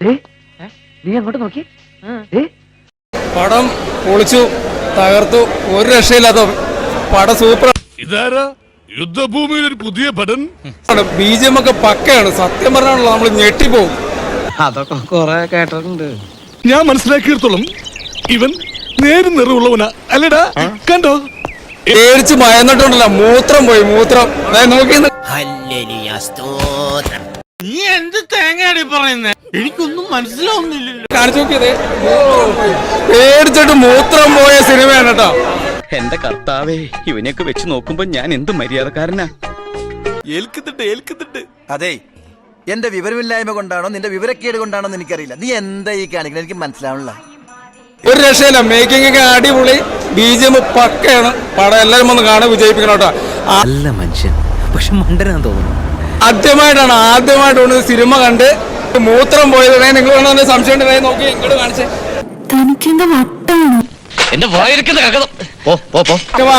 നീ അങ്ങോട്ട് നോക്കി. പടം പൊളിച്ചു, തകർത്തു, ഒരു രക്ഷയില്ലാത്ത പടം സൂപ്പർ. ഇതാരാ യുദ്ധഭൂമിയിൽ ഒരു പുതിയ പടം? BGM ഒക്കെ പക്കയാണ്. സത്യം പറഞ്ഞാണല്ലോ നമ്മൾ ഞെട്ടിപ്പോവും. അതൊക്കെ കൊറേ കേട്ടിട്ടുണ്ട്. ഞാൻ മനസ്സിലാക്കിയിടത്തോളം ഇവൻ നേരും നിറവുള്ളവനാ അല്ലടാ. കണ്ടോ, പേടിച്ച് ഭയന്നിട്ടുണ്ടല്ലോ. മൂത്രം പോയി, മൂത്രം നോക്കി. നീ എന്ത് തേങ്ങയാടി പറയുന്നേ? എനിക്കൊന്നും മനസ്സിലാവുന്നില്ല. കാണിച്ചു നോക്കിയതേ, പേടിച്ചിട്ട് മൂത്രം പോയ സിനിമയാണ് കേട്ടോ. എന്റെ കർത്താവേ, ഇവനെയൊക്കെ വെച്ച് നോക്കുമ്പോ ഞാൻ എന്ത് മര്യാദക്കാരനാ. ഏൽക്കുന്നുണ്ട്. അതെ, എന്റെ വിവരമില്ലായ്മ കൊണ്ടാണോ നിന്റെ വിവരക്കേട് കൊണ്ടാണോ എന്ന് എനിക്കറിയില്ല. നീ എന്താ ഈ കാണിക്കുന്നത്? എനിക്ക് മനസ്സിലാവണില്ല. ഒരു രക്ഷയില്ല. മേക്കിംഗ് ഒക്കെ അടിപൊളി, BGM പക്കയാണ്. പടം എല്ലാവരും ഒന്ന് കാണാൻ വിജയിപ്പിക്കണം കേട്ടോ. നല്ല മനുഷ്യൻ, പക്ഷെ മണ്ടനാന്ന് തോന്നുന്നു. ആദ്യമായിട്ടാണ് സിനിമ കണ്ട് മൂത്രം പോയത്. നിങ്ങൾ വേണമെന്ന് സംശയം ഉണ്ട്, നോക്കി ഇങ്ങോട്ട് കാണിച്ചേ.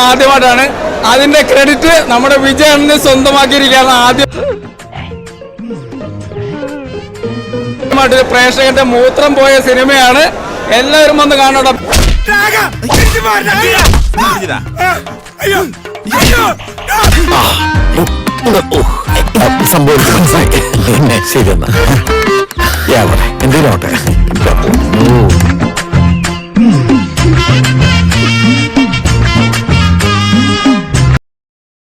ആദ്യമായിട്ടാണ് അതിന്റെ ക്രെഡിറ്റ് നമ്മുടെ വിജയണ്ണന് സ്വന്തമാക്കിയിരിക്കുകയാണ്. ആദ്യമായിട്ട് പ്രേക്ഷകന്റെ മൂത്രം പോയ സിനിമയാണ്. എല്ലാവരും വന്ന് കാണണം. സംഭവിച്ചു. ശരി എന്നാ, എന്തിനോട്ടെ.